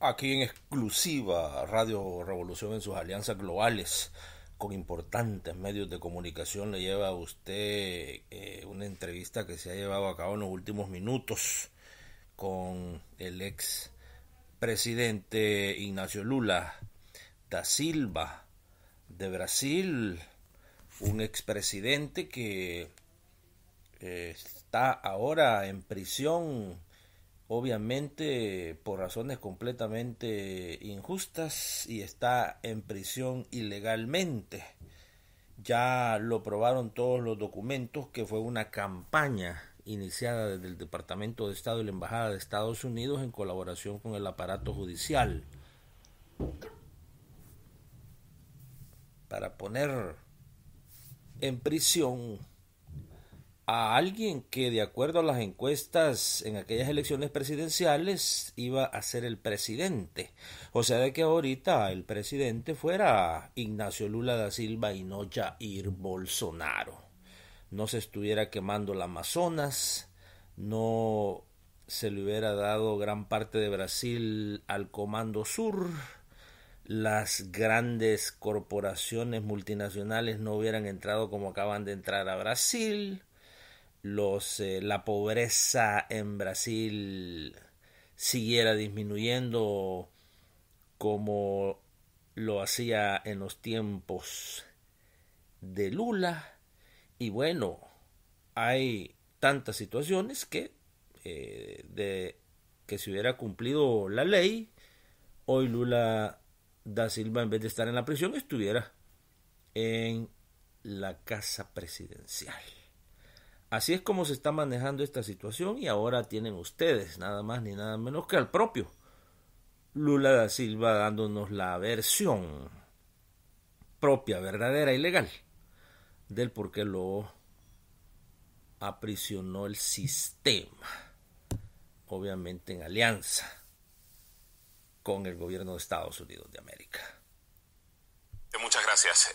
Aquí en exclusiva Radio Revolución en sus alianzas globales con importantes medios de comunicación le lleva a usted una entrevista que se ha llevado a cabo en los últimos minutos con el ex presidente Ignacio Lula da Silva de Brasil, un expresidente que está ahora en prisión, obviamente por razones completamente injustas, y está en prisión ilegalmente. Ya lo probaron todos los documentos que fue una campaña iniciada desde el Departamento de Estado y la Embajada de Estados Unidos en colaboración con el aparato judicial para poner en prisión a alguien que, de acuerdo a las encuestas en aquellas elecciones presidenciales, iba a ser el presidente. O sea, de que ahorita el presidente fuera Ignacio Lula da Silva y no Jair Bolsonaro. No se estuviera quemando el Amazonas, no se le hubiera dado gran parte de Brasil al Comando Sur, las grandes corporaciones multinacionales no hubieran entrado como acaban de entrar a Brasil, la pobreza en Brasil siguiera disminuyendo como lo hacía en los tiempos de Lula. Y bueno, hay tantas situaciones que de que si hubiera cumplido la ley, hoy Lula da Silva, en vez de estar en la prisión, estuviera en la casa presidencial. Así es como se está manejando esta situación, y ahora tienen ustedes nada más ni nada menos que al propio Lula da Silva dándonos la versión propia, verdadera y legal del por qué lo aprisionó el sistema, obviamente en alianza con el gobierno de Estados Unidos de América. Muchas gracias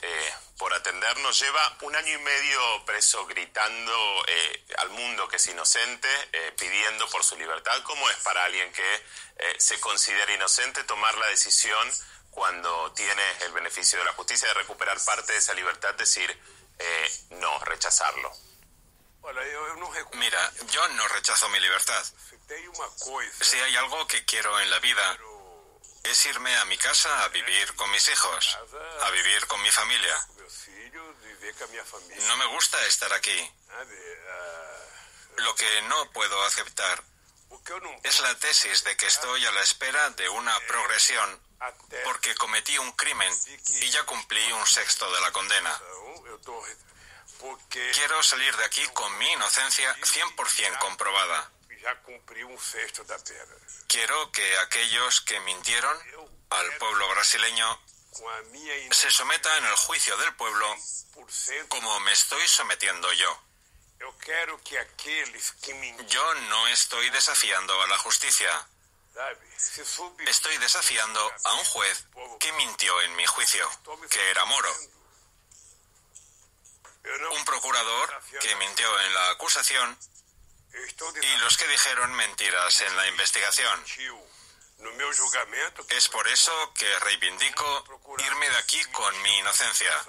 por atendernos. Lleva 1 año y medio preso gritando al mundo que es inocente, pidiendo por su libertad. ¿Cómo es para alguien que se considera inocente tomar la decisión, cuando tiene el beneficio de la justicia, de recuperar parte de esa libertad, decir no, rechazarlo? Mira, yo no rechazo mi libertad. Si hay algo que quiero en la vida, es irme a mi casa a vivir con mis hijos, a vivir con mi familia. No me gusta estar aquí. Lo que no puedo aceptar es la tesis de que estoy a la espera de una progresión porque cometí un crimen y ya cumplí 1/6 de la condena. Quiero salir de aquí con mi inocencia 100% comprobada. Quiero que aquellos que mintieron al pueblo brasileño se sometan al juicio del pueblo como me estoy sometiendo yo. Yo no estoy desafiando a la justicia. Estoy desafiando a un juez que mintió en mi juicio, que era Moro. Un procurador que mintió en la acusación y los que dijeron mentiras en la investigación. Es por eso que reivindico irme de aquí con mi inocencia.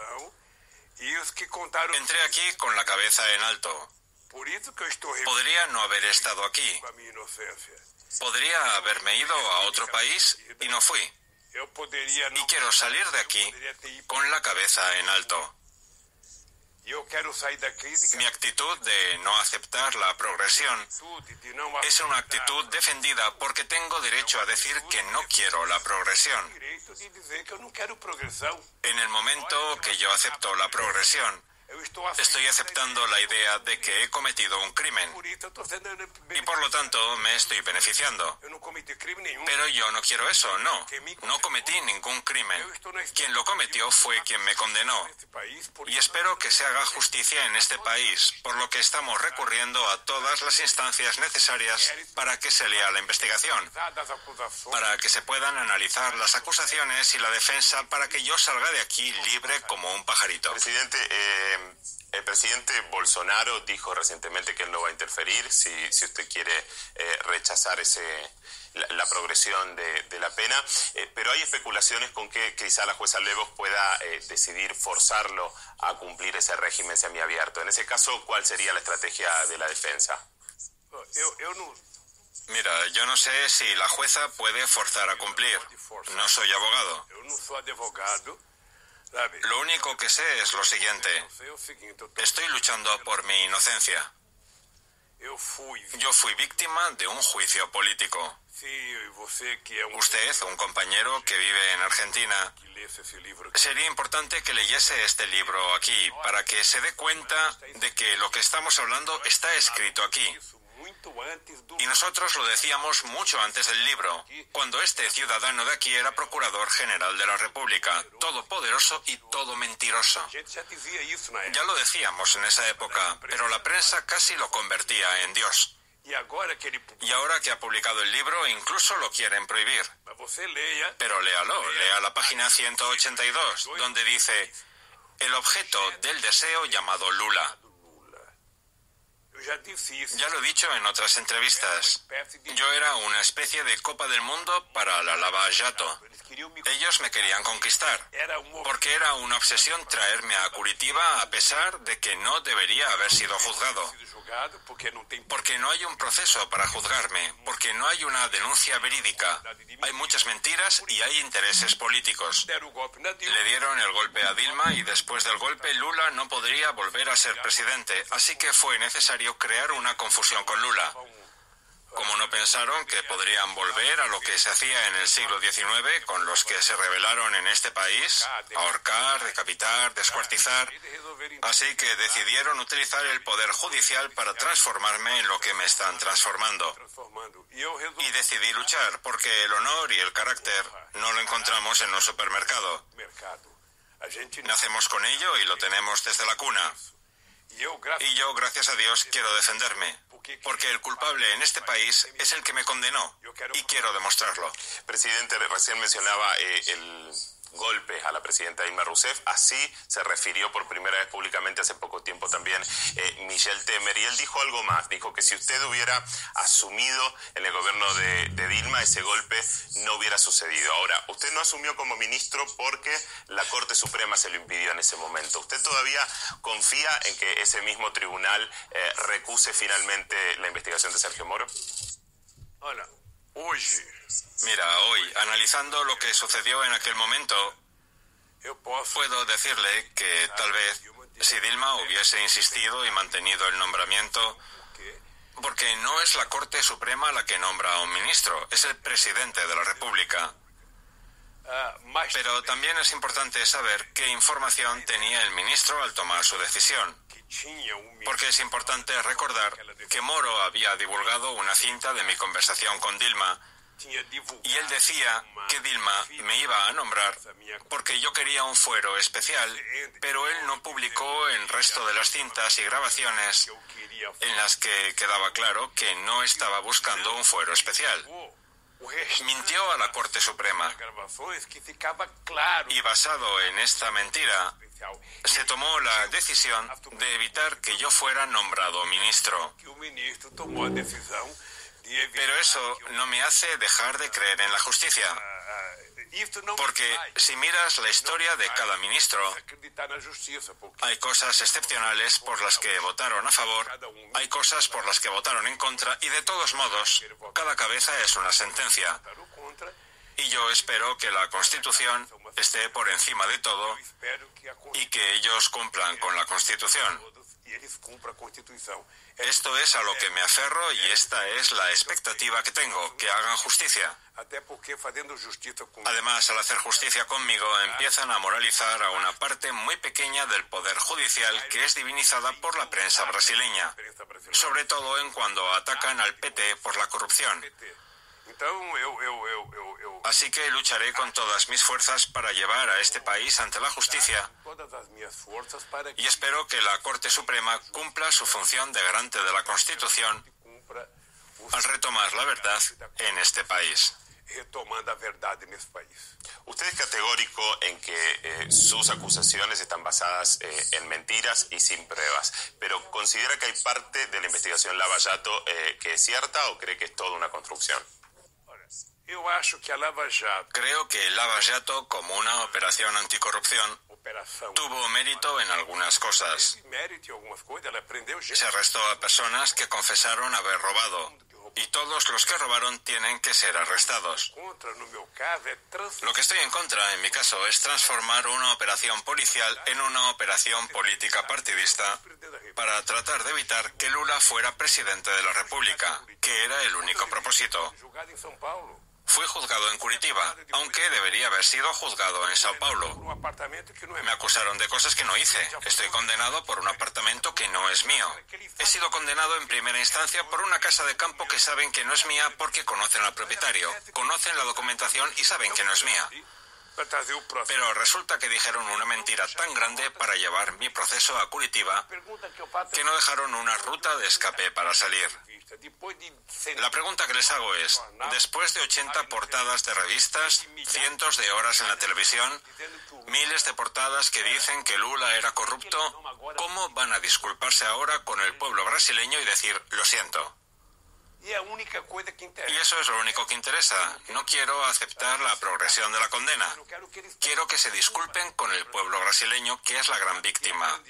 Entré aquí con la cabeza en alto. Podría no haber estado aquí. Podría haberme ido a otro país y no fui. Y quiero salir de aquí con la cabeza en alto. Mi actitud de no aceptar la progresión es una actitud defendida porque tengo derecho a decir que no quiero la progresión. En el momento que yo acepto la progresión, estoy aceptando la idea de que he cometido un crimen y por lo tanto me estoy beneficiando. Pero yo no quiero eso, no cometí ningún crimen. Quien lo cometió fue quien me condenó. Y espero que se haga justicia en este país, por lo que estamos recurriendo a todas las instancias necesarias para que se lea la investigación, para que se puedan analizar las acusaciones y la defensa, para que yo salga de aquí libre como un pajarito. Presidente, El presidente Bolsonaro dijo recientemente que él no va a interferir si usted quiere rechazar la progresión de la pena, pero hay especulaciones con que quizá la jueza Levos pueda decidir forzarlo a cumplir ese régimen semiabierto. En ese caso, ¿cuál sería la estrategia de la defensa? Mira, yo no sé si la jueza puede forzar a cumplir. No soy abogado. Lo único que sé es lo siguiente. Estoy luchando por mi inocencia. Yo fui víctima de un juicio político. Usted, un compañero que vive en Argentina, sería importante que leyese este libro aquí para que se dé cuenta de que lo que estamos hablando está escrito aquí. Y nosotros lo decíamos mucho antes del libro, cuando este ciudadano de aquí era procurador general de la República, todopoderoso y todo mentiroso. Ya lo decíamos en esa época, pero la prensa casi lo convertía en Dios. Y ahora que ha publicado el libro, incluso lo quieren prohibir. Pero léalo, lea la página 182, donde dice: el objeto del deseo llamado Lula. Ya lo he dicho en otras entrevistas. Yo era una especie de Copa del Mundo para la Lava Jato. Ellos me querían conquistar, porque era una obsesión traerme a Curitiba a pesar de que no debería haber sido juzgado. Porque no hay un proceso para juzgarme, porque no hay una denuncia verídica. Hay muchas mentiras y hay intereses políticos. Le dieron el golpe a Dilma y después del golpe Lula no podría volver a ser presidente, así que fue necesario crear una confusión con Lula. Como no pensaron que podrían volver a lo que se hacía en el siglo XIX con los que se rebelaron en este país, ahorcar, decapitar, descuartizar, así que decidieron utilizar el poder judicial para transformarme en lo que me están transformando. Y decidí luchar porque el honor y el carácter no lo encontramos en un supermercado. Nacemos con ello y lo tenemos desde la cuna. Y yo, gracias a Dios, quiero defenderme, porque el culpable en este país es el que me condenó, y quiero demostrarlo. Presidente, recién mencionaba el golpe a la presidenta Dilma Rousseff. Así se refirió por primera vez públicamente hace poco tiempo también Michel Temer. Y él dijo algo más. Dijo que si usted hubiera asumido en el gobierno de Dilma, ese golpe no hubiera sucedido. Ahora, usted no asumió como ministro porque la Corte Suprema se lo impidió en ese momento. ¿Usted todavía confía en que ese mismo tribunal recuse finalmente la investigación de Sergio Moro? Hola. Mira, hoy, analizando lo que sucedió en aquel momento, puedo decirle que tal vez si Dilma hubiese insistido y mantenido el nombramiento, porque no es la Corte Suprema la que nombra a un ministro, es el presidente de la República. Pero también es importante saber qué información tenía el ministro al tomar su decisión. Porque es importante recordar que Moro había divulgado una cinta de mi conversación con Dilma y él decía que Dilma me iba a nombrar porque yo quería un fuero especial, pero él no publicó el resto de las cintas y grabaciones en las que quedaba claro que no estaba buscando un fuero especial. Mintió a la Corte Suprema y basado en esta mentira se tomó la decisión de evitar que yo fuera nombrado ministro. Pero eso no me hace dejar de creer en la justicia. Porque si miras la historia de cada ministro, hay cosas excepcionales por las que votaron a favor, hay cosas por las que votaron en contra, y de todos modos, cada cabeza es una sentencia. Y yo espero que la Constitución esté por encima de todo y que ellos cumplan con la Constitución. Esto es a lo que me aferro y esta es la expectativa que tengo, que hagan justicia. Además, al hacer justicia conmigo, empiezan a moralizar a una parte muy pequeña del poder judicial que es divinizada por la prensa brasileña, sobre todo en cuando atacan al PT por la corrupción. Así que lucharé con todas mis fuerzas para llevar a este país ante la justicia y espero que la Corte Suprema cumpla su función de garante de la Constitución al retomar la verdad en este país. retomando a verdade nesse país. Usted es categórico en que sus acusaciones están basadas en mentiras y sin pruebas, pero ¿considera que hay parte de la investigación Lava Jato que es cierta o cree que es toda una construcción? Creo que Lava Jato, como una operación anticorrupción, tuvo mérito en algunas cosas. Se arrestó a personas que confesaron haber robado, y todos los que robaron tienen que ser arrestados. Lo que estoy en contra, en mi caso, es transformar una operación policial en una operación política partidista para tratar de evitar que Lula fuera presidente de la República, que era el único propósito. Fui juzgado en Curitiba, aunque debería haber sido juzgado en Sao Paulo. Me acusaron de cosas que no hice. Estoy condenado por un apartamento que no es mío. He sido condenado en primera instancia por una casa de campo que saben que no es mía porque conocen al propietario, conocen la documentación y saben que no es mía. Pero resulta que dijeron una mentira tan grande para llevar mi proceso a Curitiba que no dejaron una ruta de escape para salir. La pregunta que les hago es, después de 80 portadas de revistas, cientos de horas en la televisión, miles de portadas que dicen que Lula era corrupto, ¿cómo van a disculparse ahora con el pueblo brasileño y decir, lo siento? Y eso es lo único que interesa. No quiero aceptar la progresión de la condena. Quiero que se disculpen con el pueblo brasileño, que es la gran víctima.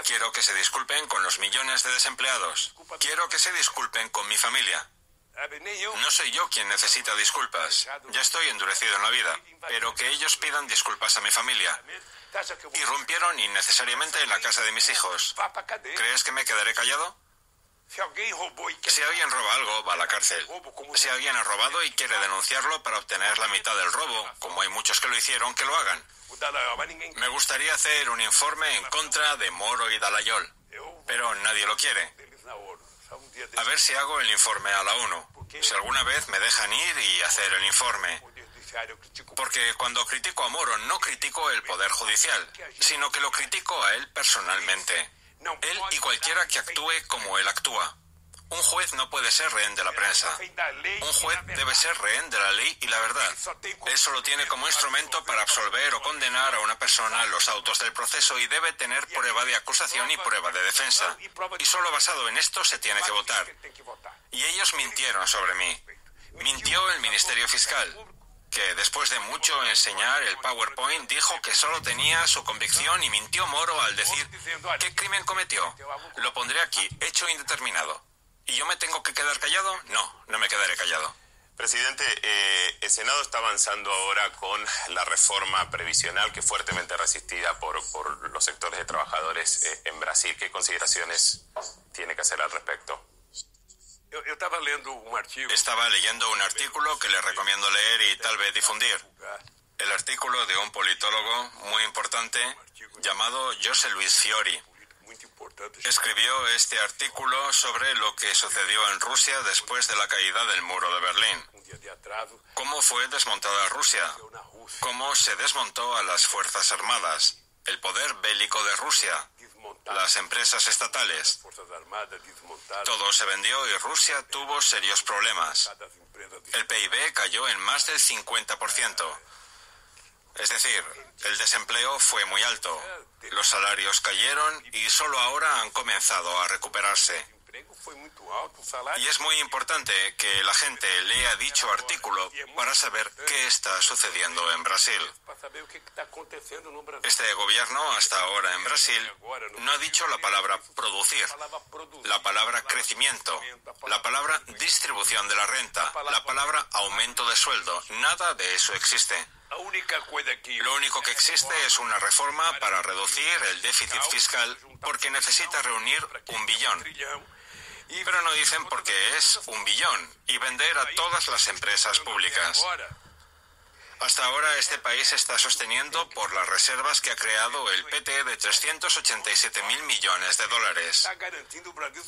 Quiero que se disculpen con los millones de desempleados. Quiero que se disculpen con mi familia. No soy yo quien necesita disculpas. Ya estoy endurecido en la vida. Pero que ellos pidan disculpas a mi familia. Irrumpieron innecesariamente en la casa de mis hijos. ¿Crees que me quedaré callado? Si alguien roba algo, va a la cárcel. Si alguien ha robado y quiere denunciarlo para obtener la mitad del robo, como hay muchos que lo hicieron, que lo hagan. Me gustaría hacer un informe en contra de Moro y Dallagnol, pero nadie lo quiere. A ver si hago el informe a la ONU. Si alguna vez me dejan ir y hacer el informe. Porque cuando critico a Moro no critico el Poder Judicial, sino que lo critico a él personalmente. Él y cualquiera que actúe como él actúa. Un juez no puede ser rehén de la prensa. Un juez debe ser rehén de la ley y la verdad. Él solo tiene como instrumento para absolver o condenar a una persona los autos del proceso y debe tener prueba de acusación y prueba de defensa. Y solo basado en esto se tiene que votar. Y ellos mintieron sobre mí. Mintió el Ministerio Fiscal, que después de mucho enseñar el PowerPoint dijo que solo tenía su convicción, y mintió Moro al decir ¿qué crimen cometió? Lo pondré aquí, hecho indeterminado. ¿Y yo me tengo que quedar callado? No, no me quedaré callado. Presidente, el Senado está avanzando ahora con la reforma previsional que es fuertemente resistida por los sectores de trabajadores en Brasil. ¿Qué consideraciones tiene que hacer al respecto? Estaba leyendo un artículo que le recomiendo leer y tal vez difundir. El artículo de un politólogo muy importante llamado José Luis Fiori. Escribió este artículo sobre lo que sucedió en Rusia después de la caída del muro de Berlín. Cómo fue desmontada Rusia, cómo se desmontó a las Fuerzas Armadas, el poder bélico de Rusia, las empresas estatales. Todo se vendió y Rusia tuvo serios problemas. El PIB cayó en más del 50%. Es decir, el desempleo fue muy alto. Los salarios cayeron y solo ahora han comenzado a recuperarse. Y es muy importante que la gente lea dicho artículo para saber qué está sucediendo en Brasil. Este gobierno hasta ahora en Brasil no ha dicho la palabra producir, la palabra crecimiento, la palabra distribución de la renta, la palabra aumento de sueldo. Nada de eso existe. Lo único que existe es una reforma para reducir el déficit fiscal porque necesita reunir 1 billón. Pero no dicen por qué es 1 billón y vender a todas las empresas públicas. Hasta ahora este país está sosteniendo por las reservas que ha creado el PT de 387.000 millones de dólares.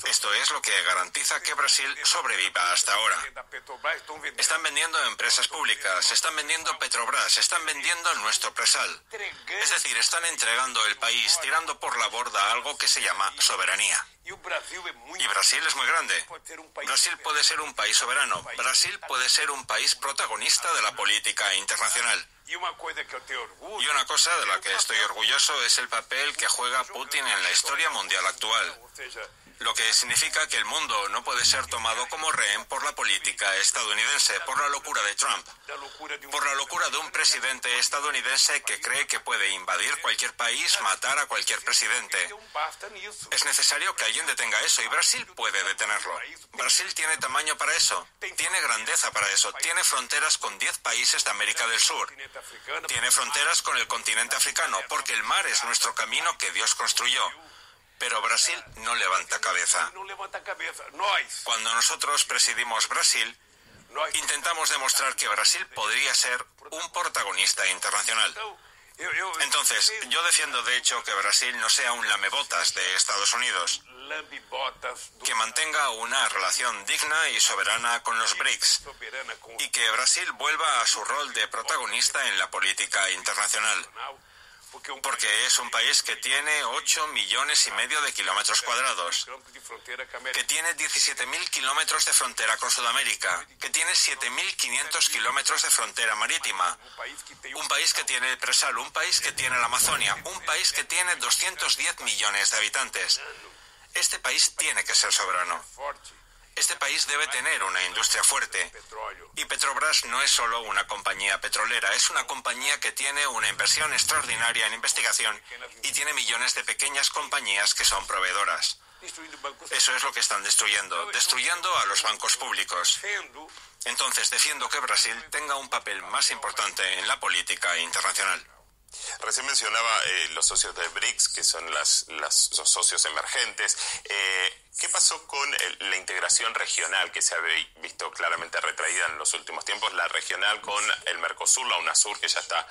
Esto es lo que garantiza que Brasil sobreviva hasta ahora. Están vendiendo empresas públicas, están vendiendo Petrobras, están vendiendo nuestro presal. Es decir, están entregando el país, tirando por la borda algo que se llama soberanía. Y Brasil es muy grande. Brasil puede ser un país soberano. Brasil puede ser un país protagonista de la política internacional. Y una cosa de la que estoy orgulloso es el papel que juega Putin en la historia mundial actual. Lo que significa que el mundo no puede ser tomado como rehén por la política estadounidense, por la locura de Trump, por la locura de un presidente estadounidense que cree que puede invadir cualquier país, matar a cualquier presidente. Es necesario que alguien detenga eso y Brasil puede detenerlo. Brasil tiene tamaño para eso, tiene grandeza para eso, tiene fronteras con 10 países de América del Sur, tiene fronteras con el continente africano, porque el mar es nuestro camino que Dios construyó. Pero Brasil no levanta cabeza. Cuando nosotros presidimos Brasil, intentamos demostrar que Brasil podría ser un protagonista internacional. Entonces, yo defiendo de hecho que Brasil no sea un lamebotas de Estados Unidos, que mantenga una relación digna y soberana con los BRICS y que Brasil vuelva a su rol de protagonista en la política internacional. Porque es un país que tiene 8,5 millones de kilómetros cuadrados, que tiene 17.000 kilómetros de frontera con Sudamérica, que tiene 7.500 kilómetros de frontera marítima, un país que tiene el Presal, un país que tiene la Amazonia, un país que tiene 210 millones de habitantes. Este país tiene que ser soberano. Este país debe tener una industria fuerte. Y Petrobras no es solo una compañía petrolera, es una compañía que tiene una inversión extraordinaria en investigación y tiene millones de pequeñas compañías que son proveedoras. Eso es lo que están destruyendo a los bancos públicos. Entonces defiendo que Brasil tenga un papel más importante en la política internacional. Recién mencionaba los socios de BRICS, que son los socios emergentes. ¿Qué pasó con la integración regional que se ha visto claramente retraída en los últimos tiempos? La regional con el Mercosur, la UNASUR, que ya está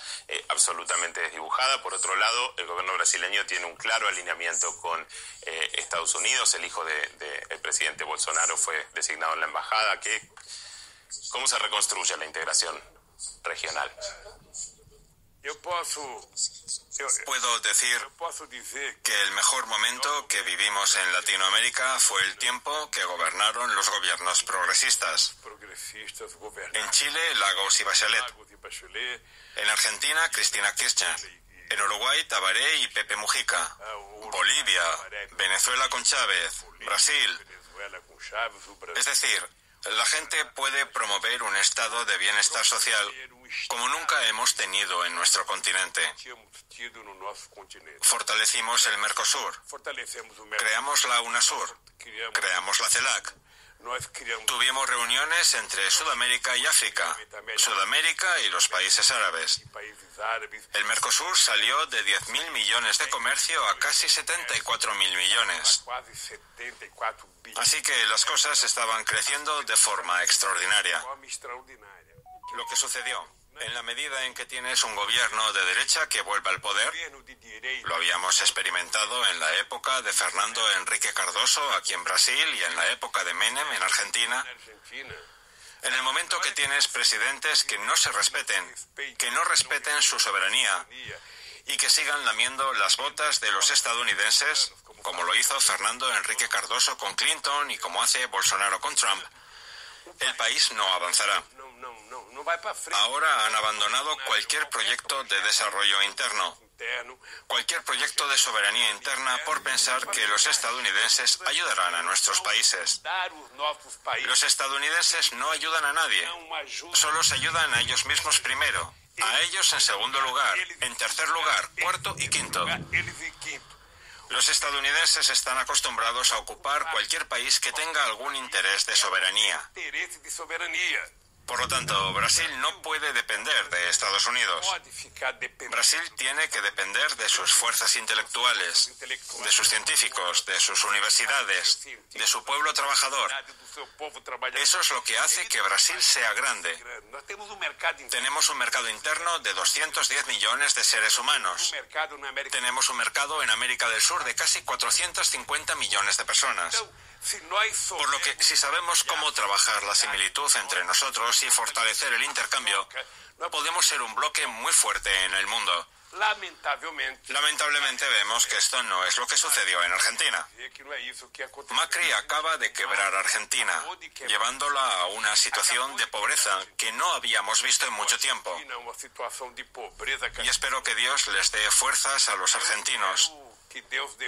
absolutamente desdibujada. Por otro lado, el gobierno brasileño tiene un claro alineamiento con Estados Unidos. El hijo del presidente Bolsonaro fue designado en la embajada. ¿Cómo se reconstruye la integración regional? Puedo decir que el mejor momento que vivimos en Latinoamérica fue el tiempo que gobernaron los gobiernos progresistas. En Chile, Lagos y Bachelet. En Argentina, Cristina Kirchner. En Uruguay, Tabaré y Pepe Mujica. Bolivia, Venezuela con Chávez. Brasil. Es decir, la gente puede promover un estado de bienestar social como nunca hemos tenido en nuestro continente. Fortalecimos el Mercosur, creamos la UNASUR, creamos la CELAC. Tuvimos reuniones entre Sudamérica y África, Sudamérica y los países árabes. El Mercosur salió de 10.000 millones de comercio a casi 74.000 millones. Así que las cosas estaban creciendo de forma extraordinaria. Lo que sucedió, en la medida en que tienes un gobierno de derecha que vuelve al poder, lo habíamos experimentado en la época de Fernando Henrique Cardoso aquí en Brasil y en la época de Menem en Argentina. En el momento que tienes presidentes que no se respeten, que no respeten su soberanía y que sigan lamiendo las botas de los estadounidenses, como lo hizo Fernando Henrique Cardoso con Clinton y como hace Bolsonaro con Trump, el país no avanzará. Ahora han abandonado cualquier proyecto de desarrollo interno, cualquier proyecto de soberanía interna por pensar que los estadounidenses ayudarán a nuestros países. Los estadounidenses no ayudan a nadie, solo se ayudan a ellos mismos primero, a ellos en segundo lugar, en tercer lugar, cuarto y quinto. Los estadounidenses están acostumbrados a ocupar cualquier país que tenga algún interés de soberanía. Por lo tanto, Brasil no puede depender de Estados Unidos. Brasil tiene que depender de sus fuerzas intelectuales, de sus científicos, de sus universidades, de su pueblo trabajador. Eso es lo que hace que Brasil sea grande. Tenemos un mercado interno de 210 millones de seres humanos. Tenemos un mercado en América del Sur de casi 450 millones de personas. Por lo que, si sabemos cómo trabajar la similitud entre nosotros y fortalecer el intercambio, podemos ser un bloque muy fuerte en el mundo. Lamentablemente vemos que esto no es lo que sucedió en Argentina. Macri acaba de quebrar Argentina, llevándola a una situación de pobreza que no habíamos visto en mucho tiempo. Y espero que Dios les dé fuerzas a los argentinos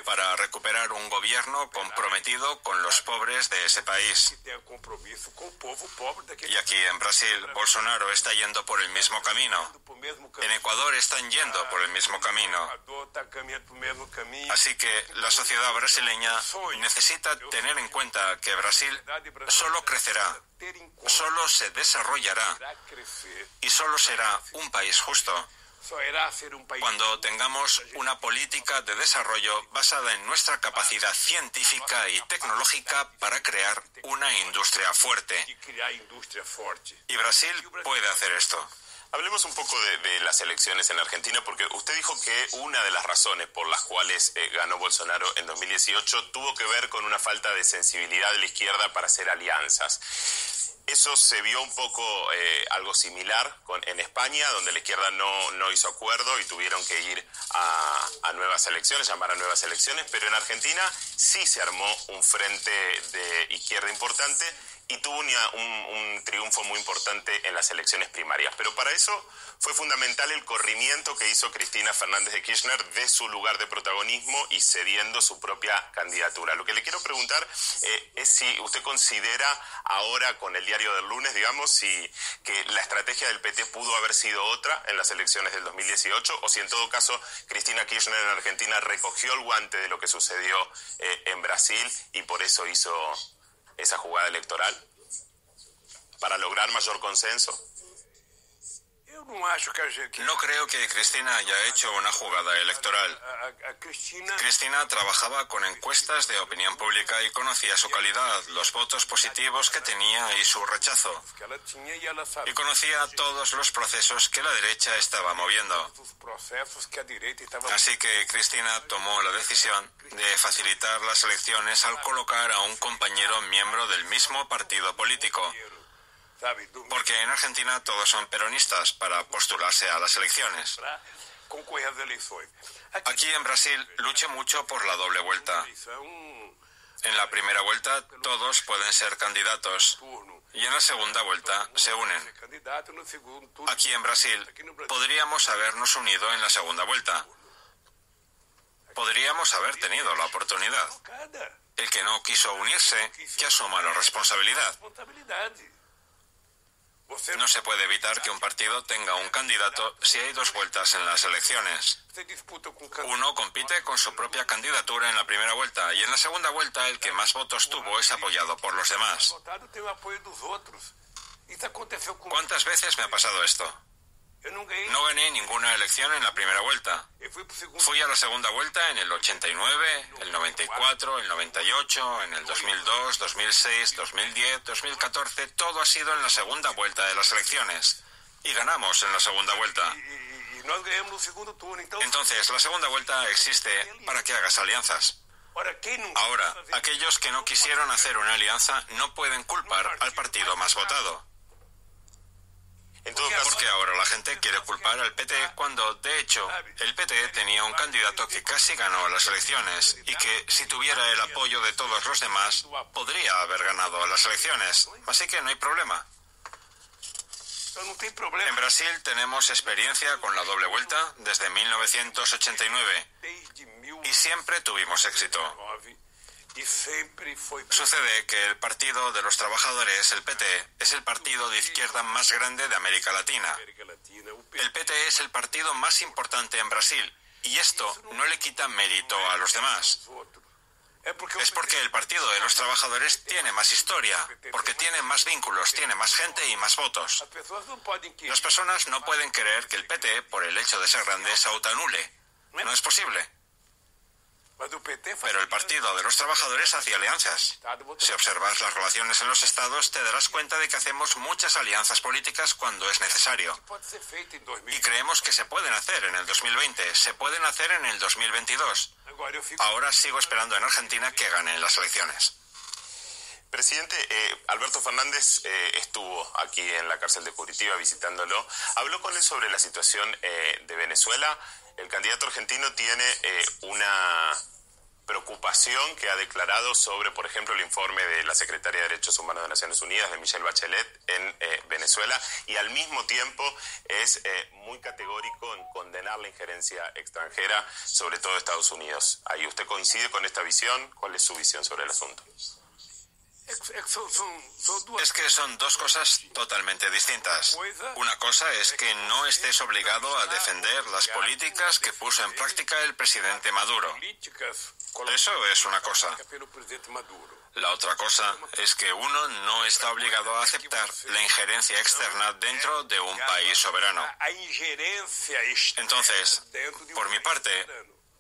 para recuperar un gobierno comprometido con los pobres de ese país. Y aquí en Brasil, Bolsonaro está yendo por el mismo camino. En Ecuador están yendo por el mismo camino. Así que la sociedad brasileña necesita tener en cuenta que Brasil solo crecerá, solo se desarrollará y solo será un país justo cuando tengamos una política de desarrollo basada en nuestra capacidad científica y tecnológica para crear una industria fuerte. Y Brasil puede hacer esto. Hablemos un poco de las elecciones en Argentina, porque usted dijo que una de las razones por las cuales ganó Bolsonaro en 2018 tuvo que ver con una falta de sensibilidad de la izquierda para hacer alianzas. Eso se vio un poco algo similar en España, donde la izquierda no hizo acuerdo y tuvieron que ir a nuevas elecciones, llamar a nuevas elecciones, pero en Argentina sí se armó un frente de izquierda importante y tuvo un triunfo muy importante en las elecciones primarias. Pero para eso fue fundamental el corrimiento que hizo Cristina Fernández de Kirchner de su lugar de protagonismo y cediendo su propia candidatura. Lo que le quiero preguntar es si usted considera ahora, con el diario del lunes, digamos, que la estrategia del PT pudo haber sido otra en las elecciones del 2018, o si en todo caso Cristina Kirchner en Argentina recogió el guante de lo que sucedió en Brasil y por eso hizo esa jugada electoral para lograr mayor consenso. No creo que Cristina haya hecho una jugada electoral. Cristina trabajaba con encuestas de opinión pública y conocía su calidad, los votos positivos que tenía y su rechazo. Y conocía todos los procesos que la derecha estaba moviendo. Así que Cristina tomó la decisión de facilitar las elecciones al colocar a un compañero miembro del mismo partido político. Porque en Argentina todos son peronistas para postularse a las elecciones. Aquí en Brasil luché mucho por la doble vuelta. En la primera vuelta todos pueden ser candidatos y en la segunda vuelta se unen. Aquí en Brasil podríamos habernos unido en la segunda vuelta. Podríamos haber tenido la oportunidad. El que no quiso unirse, que asuma la responsabilidad. No se puede evitar que un partido tenga un candidato si hay dos vueltas en las elecciones. Uno compite con su propia candidatura en la primera vuelta y en la segunda vuelta el que más votos tuvo es apoyado por los demás. ¿Cuántas veces me ha pasado esto? No gané ninguna elección en la primera vuelta. Fui a la segunda vuelta en el 89, el 94, el 98, en el 2002, 2006, 2010, 2014. Todo ha sido en la segunda vuelta de las elecciones. Y ganamos en la segunda vuelta. Entonces, la segunda vuelta existe para que hagas alianzas. Ahora, aquellos que no quisieron hacer una alianza no pueden culpar al partido más votado. En todo caso, porque ahora la gente quiere culpar al PT cuando, de hecho, el PT tenía un candidato que casi ganó las elecciones y que, si tuviera el apoyo de todos los demás, podría haber ganado las elecciones. Así que no hay problema. En Brasil tenemos experiencia con la doble vuelta desde 1989 y siempre tuvimos éxito. Sucede que el Partido de los Trabajadores, el PT, es el partido de izquierda más grande de América Latina. El PT es el partido más importante en Brasil y esto no le quita mérito a los demás. Es porque el Partido de los Trabajadores tiene más historia, porque tiene más vínculos, tiene más gente y más votos. Las personas no pueden creer que el PT, por el hecho de ser grande, se autoanule. No es posible. Pero el Partido de los Trabajadores hace alianzas. Si observas las relaciones en los estados, te darás cuenta de que hacemos muchas alianzas políticas cuando es necesario. Y creemos que se pueden hacer en el 2020, se pueden hacer en el 2022. Ahora sigo esperando en Argentina que ganen las elecciones. Presidente, Alberto Fernández estuvo aquí en la cárcel de Curitiba visitándolo. Habló con él sobre la situación de Venezuela. El candidato argentino tiene una preocupación que ha declarado sobre, por ejemplo, el informe de la Secretaria de Derechos Humanos de Naciones Unidas, de Michelle Bachelet, en Venezuela, y al mismo tiempo es muy categórico en condenar la injerencia extranjera, sobre todo Estados Unidos. ¿Ahí usted coincide con esta visión? ¿Cuál es su visión sobre el asunto? Es que son dos cosas totalmente distintas. Una cosa es que no estés obligado a defender las políticas que puso en práctica el presidente Maduro. Eso es una cosa. La otra cosa es que uno no está obligado a aceptar la injerencia externa dentro de un país soberano. Entonces, por mi parte,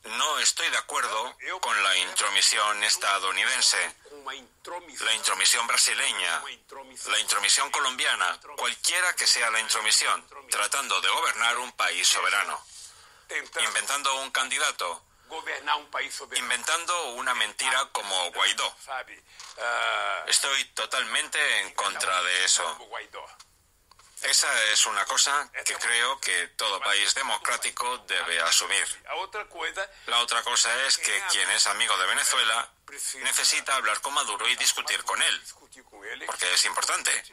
no estoy de acuerdo con la intromisión estadounidense, la intromisión brasileña, la intromisión colombiana, cualquiera que sea la intromisión, tratando de gobernar un país soberano, inventando un candidato, inventando una mentira como Guaidó. Estoy totalmente en contra de eso. Esa es una cosa que creo que todo país democrático debe asumir. La otra cosa es que quien es amigo de Venezuela necesita hablar con Maduro y discutir con él, porque es importante.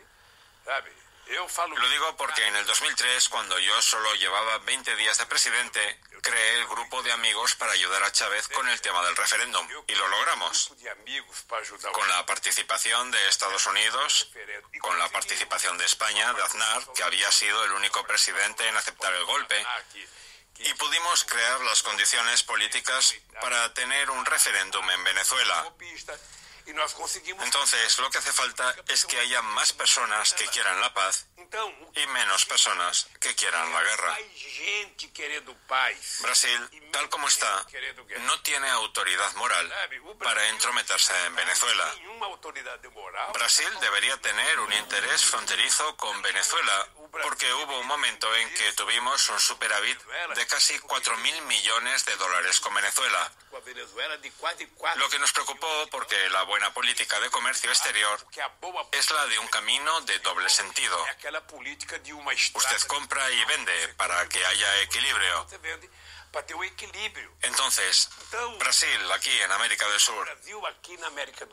Lo digo porque en el 2003, cuando yo solo llevaba 20 días de presidente, creé el grupo de amigos para ayudar a Chávez con el tema del referéndum, y lo logramos. Con la participación de Estados Unidos, con la participación de España, de Aznar, que había sido el único presidente en aceptar el golpe, y pudimos crear las condiciones políticas para tener un referéndum en Venezuela. Entonces, lo que hace falta es que haya más personas que quieran la paz y menos personas que quieran la guerra. Brasil, tal como está, no tiene autoridad moral para entrometerse en Venezuela. Brasil debería tener un interés fronterizo con Venezuela, porque hubo un momento en que tuvimos un superávit de casi 4.000 millones de dólares con Venezuela. Lo que nos preocupó, porque la buena política de comercio exterior es la de un camino de doble sentido. Usted compra y vende para que haya equilibrio. Entonces, Brasil, aquí en América del Sur,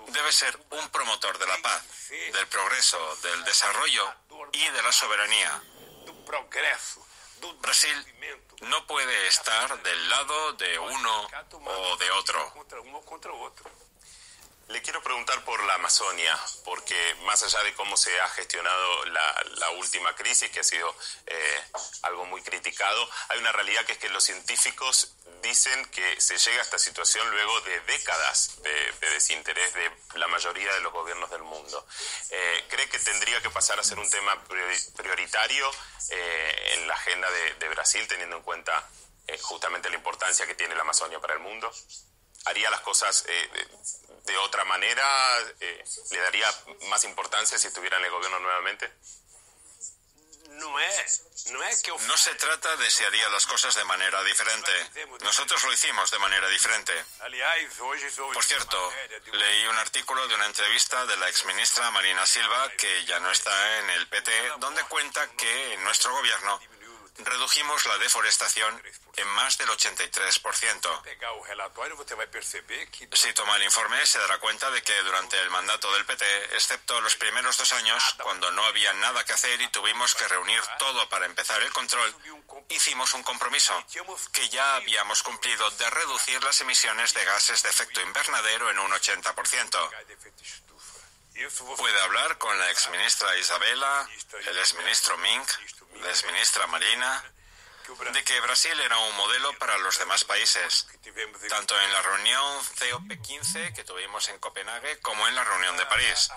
debe ser un promotor de la paz, del progreso, del desarrollo y de la soberanía. Brasil no puede estar del lado de uno o de otro. Le quiero preguntar por la Amazonia, porque más allá de cómo se ha gestionado la última crisis, que ha sido algo muy criticado, hay una realidad que es que los científicos dicen que se llega a esta situación luego de décadas de desinterés de la mayoría de los gobiernos del mundo. ¿Cree que tendría que pasar a ser un tema prioritario en la agenda de Brasil, teniendo en cuenta justamente la importancia que tiene la Amazonia para el mundo? ¿Haría las cosas de otra manera? ¿Le daría más importancia si estuviera en el gobierno nuevamente? No se trata de si haría las cosas de manera diferente. Nosotros lo hicimos de manera diferente. Por cierto, leí un artículo de una entrevista de la exministra Marina Silva, que ya no está en el PT, donde cuenta que en nuestro gobierno redujimos la deforestación en más del 83%. Si toma el informe, se dará cuenta de que durante el mandato del PT, excepto los primeros 2 años, cuando no había nada que hacer y tuvimos que reunir todo para empezar el control, hicimos un compromiso que ya habíamos cumplido de reducir las emisiones de gases de efecto invernadero en un 80%. Puede hablar con la exministra Isabela, el exministro Mink, la exministra Marina, de que Brasil era un modelo para los demás países, tanto en la reunión COP15 que tuvimos en Copenhague como en la reunión de París.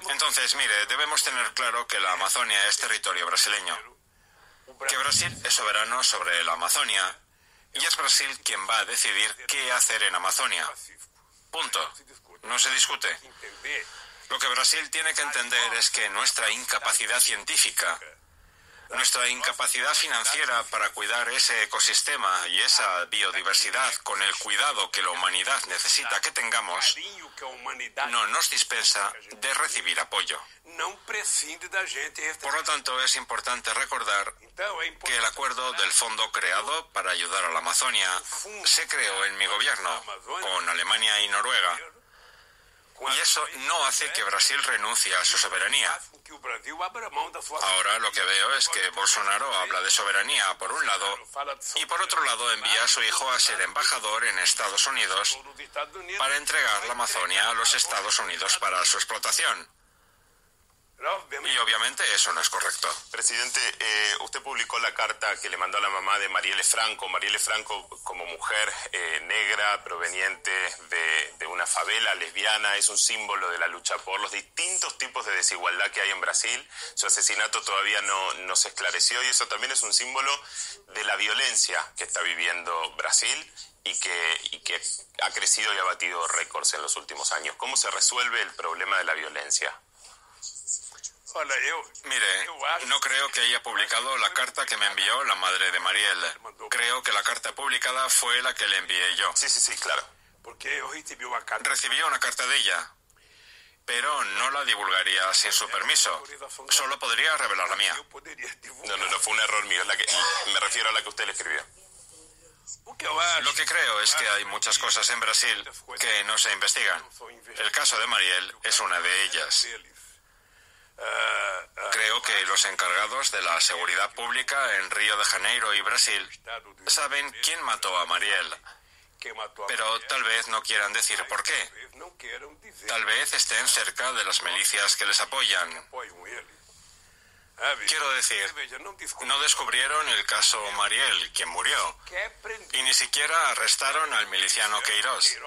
Entonces, mire, debemos tener claro que la Amazonia es territorio brasileño, que Brasil es soberano sobre la Amazonia y es Brasil quien va a decidir qué hacer en Amazonia. Punto. No se discute. Lo que Brasil tiene que entender es que nuestra incapacidad científica Nuestra incapacidad financiera para cuidar ese ecosistema y esa biodiversidad con el cuidado que la humanidad necesita que tengamos no nos dispensa de recibir apoyo. Por lo tanto, es importante recordar que el acuerdo del fondo creado para ayudar a la Amazonia se creó en mi gobierno, con Alemania y Noruega. Y eso no hace que Brasil renuncie a su soberanía. Ahora lo que veo es que Bolsonaro habla de soberanía por un lado y por otro lado envía a su hijo a ser embajador en Estados Unidos para entregar la Amazonia a los Estados Unidos para su explotación. Y obviamente eso no es correcto. Presidente, usted publicó la carta que le mandó a la mamá de Marielle Franco. Marielle Franco, como mujer negra, proveniente de una favela lesbiana, es un símbolo de la lucha por los distintos tipos de desigualdad que hay en Brasil. Su asesinato todavía no se esclareció y eso también es un símbolo de la violencia que está viviendo Brasil y que ha crecido y ha batido récords en los últimos años. ¿Cómo se resuelve el problema de la violencia? Mire, no creo que haya publicado la carta que me envió la madre de Marielle. Creo que la carta publicada fue la que le envié yo. Sí, claro. Recibí una carta de ella, pero no la divulgaría sin su permiso. Solo podría revelar la mía. No, fue un error mío. Me refiero a la que usted le escribió. Lo que creo es que hay muchas cosas en Brasil que no se investigan. El caso de Marielle es una de ellas. Creo que los encargados de la seguridad pública en Río de Janeiro y Brasil saben quién mató a Marielle, pero tal vez no quieran decir por qué. Tal vez estén cerca de las milicias que les apoyan. Quiero decir, no descubrieron el caso Marielle, quien murió, y ni siquiera arrestaron al miliciano Queiroz,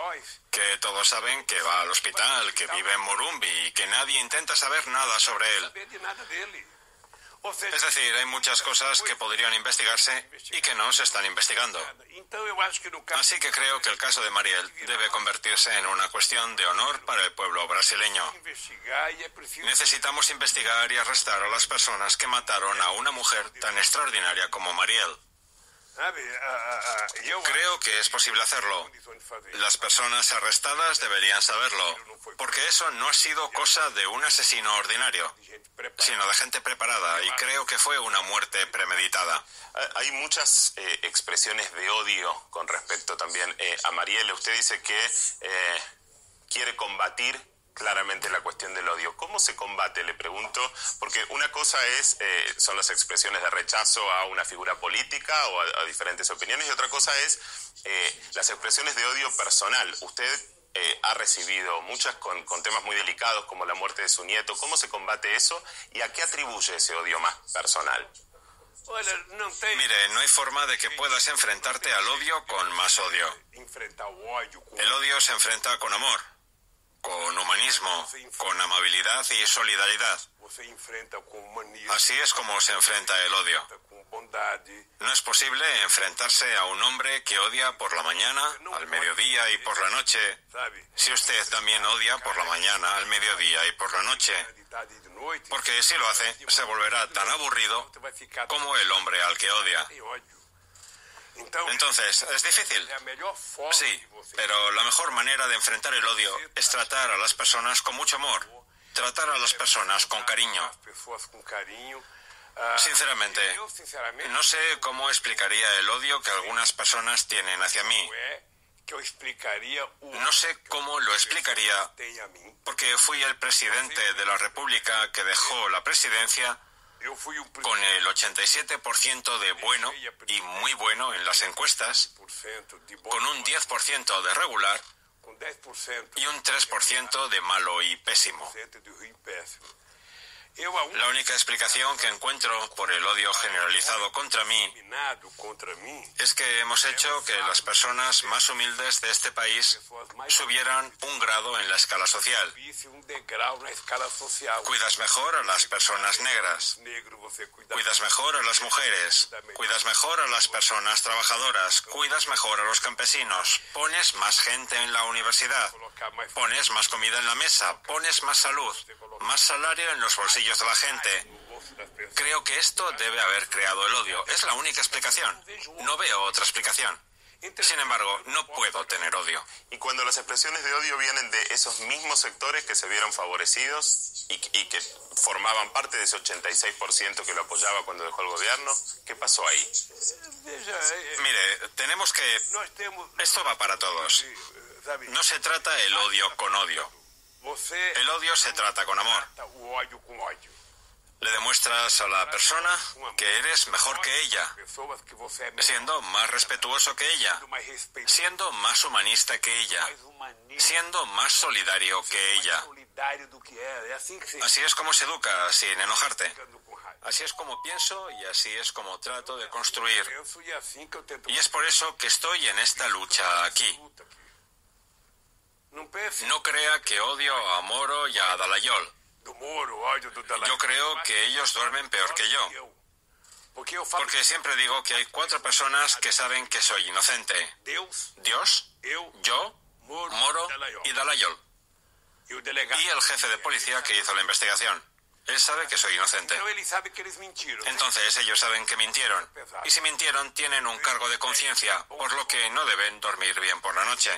que todos saben que va al hospital, que vive en Morumbi y que nadie intenta saber nada sobre él. Es decir, hay muchas cosas que podrían investigarse y que no se están investigando. Así que creo que el caso de Marielle debe convertirse en una cuestión de honor para el pueblo brasileño. Necesitamos investigar y arrestar a las personas que mataron a una mujer tan extraordinaria como Marielle. Creo que es posible hacerlo. Las personas arrestadas deberían saberlo, porque eso no ha sido cosa de un asesino ordinario, sino de gente preparada, y creo que fue una muerte premeditada. Hay muchas expresiones de odio con respecto también a Marielle. Usted dice que quiere combatir claramente la cuestión del odio. ¿Cómo se combate? Le pregunto, porque una cosa son las expresiones de rechazo a una figura política o a diferentes opiniones, y otra cosa es las expresiones de odio personal. Usted ha recibido muchas con temas muy delicados como la muerte de su nieto. ¿Cómo se combate eso y a qué atribuye ese odio más personal? Mire, no hay forma de que puedas enfrentarte al odio con más odio. El odio se enfrenta con amor, con humanismo, con amabilidad y solidaridad. Así es como se enfrenta el odio. No es posible enfrentarse a un hombre que odia por la mañana, al mediodía y por la noche, si usted también odia por la mañana, al mediodía y por la noche. Porque si lo hace, se volverá tan aburrido como el hombre al que odia. Entonces, ¿es difícil? Sí, pero la mejor manera de enfrentar el odio es tratar a las personas con mucho amor, tratar a las personas con cariño. Sinceramente, no sé cómo explicaría el odio que algunas personas tienen hacia mí. No sé cómo lo explicaría, porque fui el presidente de la República que dejó la presidencia con el 87% de bueno y muy bueno en las encuestas, con un 10% de regular y un 3% de malo y pésimo. La única explicación que encuentro por el odio generalizado contra mí es que hemos hecho que las personas más humildes de este país subieran un grado en la escala social. Cuidas mejor a las personas negras, cuidas mejor a las mujeres, cuidas mejor a las personas trabajadoras, cuidas mejor a los campesinos, pones más gente en la universidad, pones más comida en la mesa, pones más salud, más salario en los bolsillos de la gente, Creo que esto debe haber creado el odio. Es la única explicación. No veo otra explicación. Sin embargo, no puedo tener odio. Y cuando las expresiones de odio vienen de esos mismos sectores que se vieron favorecidos y que formaban parte de ese 86% que lo apoyaba cuando dejó el gobierno, ¿qué pasó ahí? Mire, tenemos que... Esto va para todos. No se trata el odio con odio. El odio se trata con amor. Le demuestras a la persona que eres mejor que ella, siendo más respetuoso que ella, siendo más humanista que ella, siendo más solidario que ella. Así es como se educa, sin enojarte. Así es como pienso y así es como trato de construir. Y es por eso que estoy en esta lucha aquí. No crea que odio a Moro y a Dallagnol. Yo creo que ellos duermen peor que yo. Porque siempre digo que hay 4 personas que saben que soy inocente. Dios, yo, Moro y Dallagnol. Y el jefe de policía que hizo la investigación. Él sabe que soy inocente. Entonces ellos saben que mintieron. Y si mintieron, tienen un cargo de conciencia, por lo que no deben dormir bien por la noche.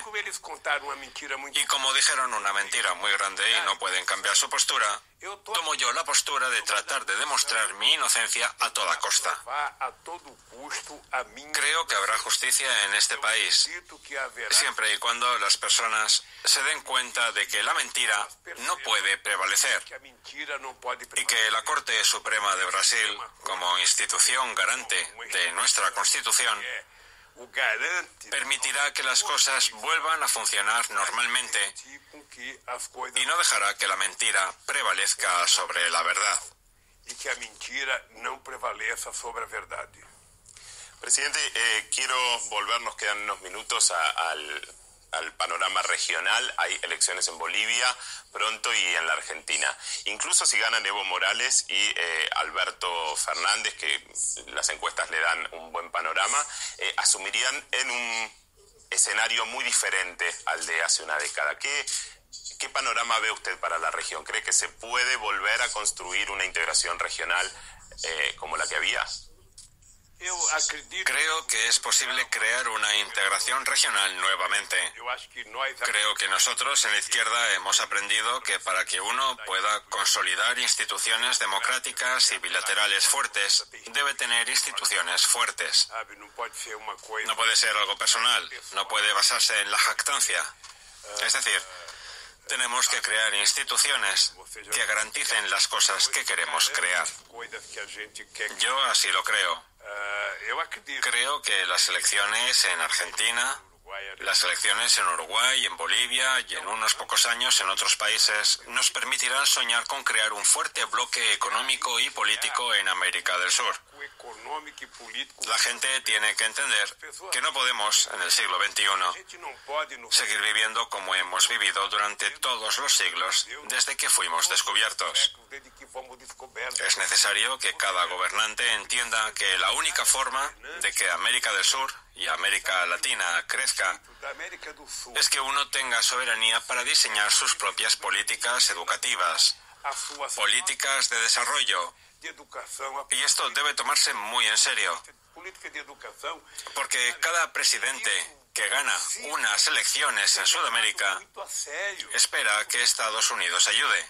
Y como dijeron una mentira muy grande y no pueden cambiar su postura, tomo yo la postura de tratar de demostrar mi inocencia a toda costa. Creo que habrá justicia en este país, siempre y cuando las personas se den cuenta de que la mentira no puede prevalecer y que la Corte Suprema de Brasil, como institución garante de nuestra Constitución, permitirá que las cosas vuelvan a funcionar normalmente y no dejará que la mentira prevalezca sobre la verdad. Presidente, quiero volver, nos quedan unos minutos al panorama regional. Hay elecciones en Bolivia pronto y en la Argentina. Incluso si ganan Evo Morales y Alberto Fernández, que las encuestas le dan un buen panorama, asumirían en un escenario muy diferente al de hace una década. ¿Qué panorama ve usted para la región? ¿Cree que se puede volver a construir una integración regional como la que había? Creo que es posible crear una integración regional nuevamente. Creo que nosotros en la izquierda hemos aprendido que para que uno pueda consolidar instituciones democráticas y bilaterales fuertes, debe tener instituciones fuertes. No puede ser algo personal, no puede basarse en la jactancia. Es decir, tenemos que crear instituciones que garanticen las cosas que queremos crear. Yo así lo creo. Creo que las elecciones en Argentina, las elecciones en Uruguay, en Bolivia y en unos pocos años en otros países nos permitirán soñar con crear un fuerte bloque económico y político en América del Sur. La gente tiene que entender que no podemos, en el siglo XXI, seguir viviendo como hemos vivido durante todos los siglos desde que fuimos descubiertos. Es necesario que cada gobernante entienda que la única forma de que América del Sur y América Latina crezca es que uno tenga soberanía para diseñar sus propias políticas educativas, políticas de desarrollo. Y esto debe tomarse muy en serio, porque cada presidente que gana unas elecciones en Sudamérica espera que Estados Unidos ayude.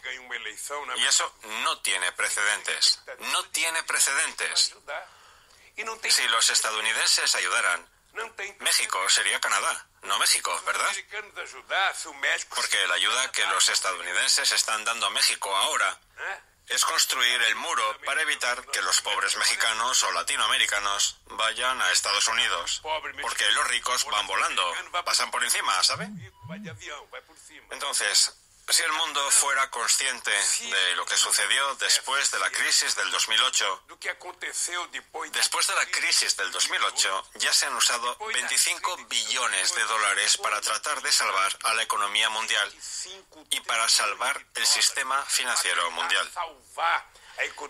Y eso no tiene precedentes. No tiene precedentes. Si los estadounidenses ayudaran, México sería Canadá, no México, ¿verdad? Porque la ayuda que los estadounidenses están dando a México ahora es construir el muro para evitar que los pobres mexicanos o latinoamericanos vayan a Estados Unidos. Porque los ricos van volando, pasan por encima, ¿sabe? Entonces, si el mundo fuera consciente de lo que sucedió después de la crisis del 2008, después de la crisis del 2008 ya se han usado 25 billones de dólares para tratar de salvar a la economía mundial y para salvar el sistema financiero mundial.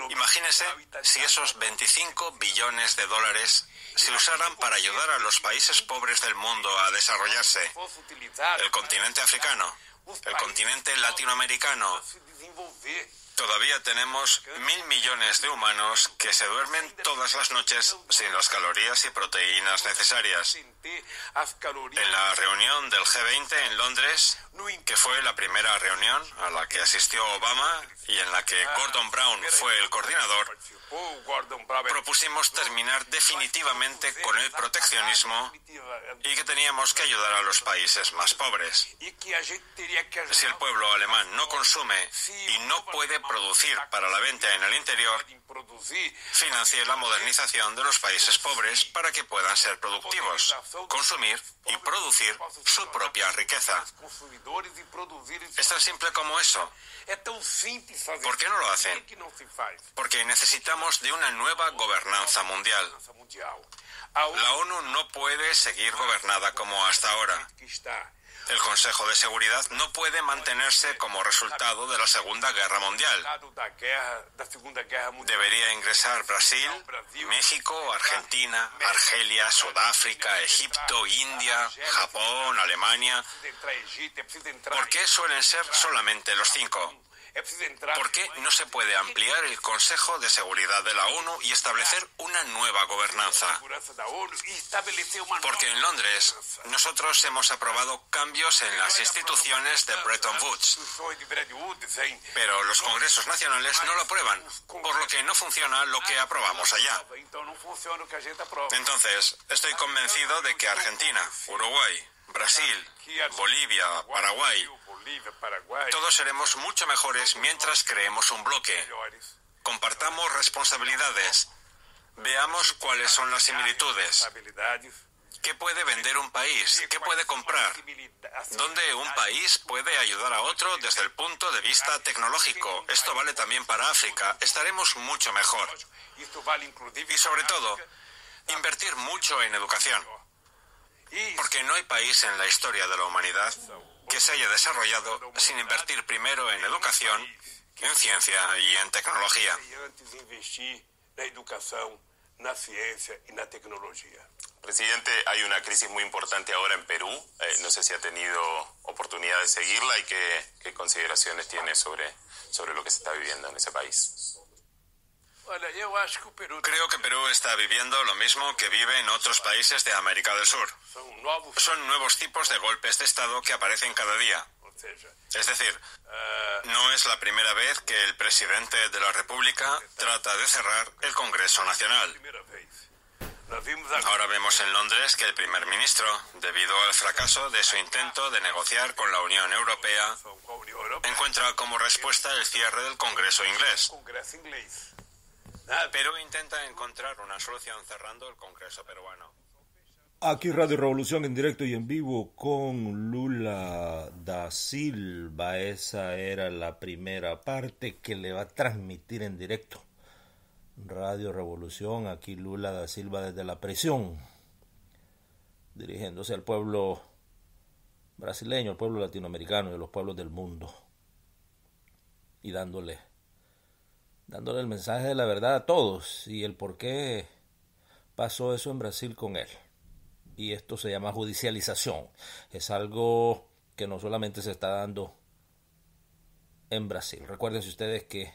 Imagínese si esos 25 billones de dólares se usaran para ayudar a los países pobres del mundo a desarrollarse, el continente africano, el continente latinoamericano, Todavía tenemos 1.000 millones de humanos que se duermen todas las noches sin las calorías y proteínas necesarias. En la reunión del G20 en Londres, que fue la primera reunión a la que asistió Obama y en la que Gordon Brown fue el coordinador, propusimos terminar definitivamente con el proteccionismo y que teníamos que ayudar a los países más pobres. Si el pueblo alemán no consume y no puede producir para la venta en el interior, financie la modernización de los países pobres para que puedan ser productivos, consumir y producir su propia riqueza. Es tan simple como eso. ¿Por qué no lo hacen? Porque necesitamos de una nueva gobernanza mundial. La ONU no puede seguir gobernada como hasta ahora. El Consejo de Seguridad no puede mantenerse como resultado de la Segunda Guerra Mundial. Debería ingresar Brasil, México, Argentina, Argelia, Sudáfrica, Egipto, India, Japón, Alemania. ¿Por qué suelen ser solamente los 5? ¿Por qué no se puede ampliar el Consejo de Seguridad de la ONU y establecer una nueva gobernanza? Porque en Londres nosotros hemos aprobado cambios en las instituciones de Bretton Woods, pero los congresos nacionales no lo aprueban, por lo que no funciona lo que aprobamos allá. Entonces, estoy convencido de que Argentina, Uruguay, Brasil, Bolivia, Paraguay, todos seremos mucho mejores mientras creemos un bloque. Compartamos responsabilidades. Veamos cuáles son las similitudes. ¿Qué puede vender un país? ¿Qué puede comprar? ¿Dónde un país puede ayudar a otro desde el punto de vista tecnológico? Esto vale también para África. Estaremos mucho mejor. Y sobre todo, invertir mucho en educación. Porque no hay país en la historia de la humanidad que se haya desarrollado sin invertir primero en educación, en ciencia y en tecnología. Presidente, hay una crisis muy importante ahora en Perú. No sé si ha tenido oportunidad de seguirla y qué consideraciones tiene sobre lo que se está viviendo en ese país. Creo que Perú está viviendo lo mismo que vive en otros países de América del Sur. Son nuevos tipos de golpes de Estado que aparecen cada día. Es decir, no es la primera vez que el presidente de la República trata de cerrar el Congreso Nacional. Ahora vemos en Londres que el primer ministro, debido al fracaso de su intento de negociar con la Unión Europea, encuentra como respuesta el cierre del Congreso inglés. Perú intenta encontrar una solución cerrando el Congreso peruano. Aquí Radio Revolución en directo y en vivo con Lula da Silva. Esa era la primera parte que le va a transmitir en directo Radio Revolución. Aquí Lula da Silva desde la prisión, dirigiéndose al pueblo brasileño, al pueblo latinoamericano y a los pueblos del mundo, y dándole el mensaje de la verdad a todos y el por qué pasó eso en Brasil con él. Y esto se llama judicialización. Es algo que no solamente se está dando en Brasil. Recuerden ustedes que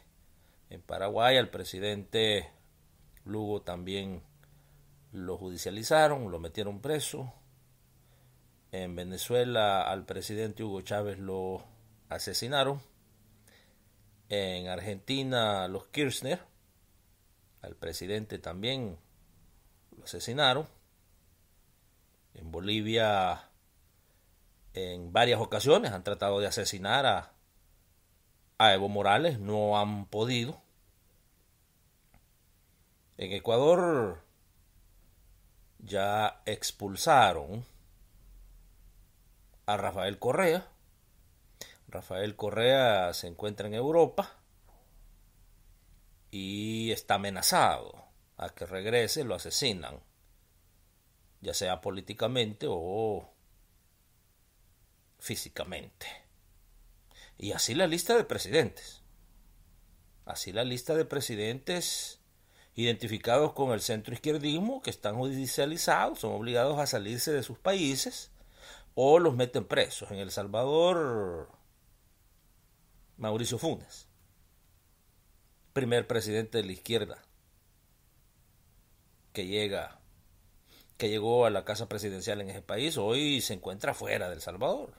en Paraguay al presidente Lugo también lo judicializaron, lo metieron preso. En Venezuela al presidente Hugo Chávez lo asesinaron. En Argentina los Kirchner, al presidente también lo asesinaron. En Bolivia en varias ocasiones han tratado de asesinar a Evo Morales, no han podido. En Ecuador ya expulsaron a Rafael Correa. Rafael Correa se encuentra en Europa y está amenazado a que regrese, lo asesinan, ya sea políticamente o físicamente. Y así la lista de presidentes. Así la lista de presidentes identificados con el centroizquierdismo que están judicializados, son obligados a salirse de sus países o los meten presos. En El Salvador, Mauricio Funes. primer presidente de la izquierda que llegó a la casa presidencial en ese país, hoy se encuentra fuera de El Salvador.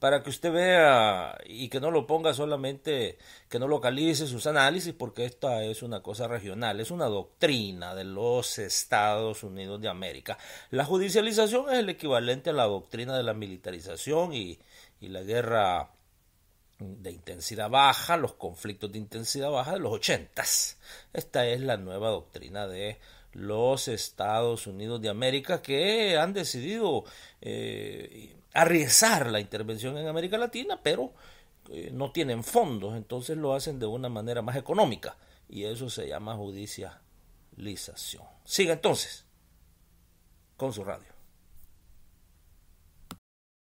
Para que usted vea y que no lo ponga solamente, que no localice sus análisis, porque esta es una cosa regional, es una doctrina de los Estados Unidos de América. La judicialización es el equivalente a la doctrina de la militarización y la guerra de intensidad baja, los conflictos de intensidad baja de los 80s. Esta es la nueva doctrina de los Estados Unidos de América, que han decidido arriesgar la intervención en América Latina, pero no tienen fondos, entonces lo hacen de una manera más económica, y eso se llama judicialización. Siga entonces con su radio.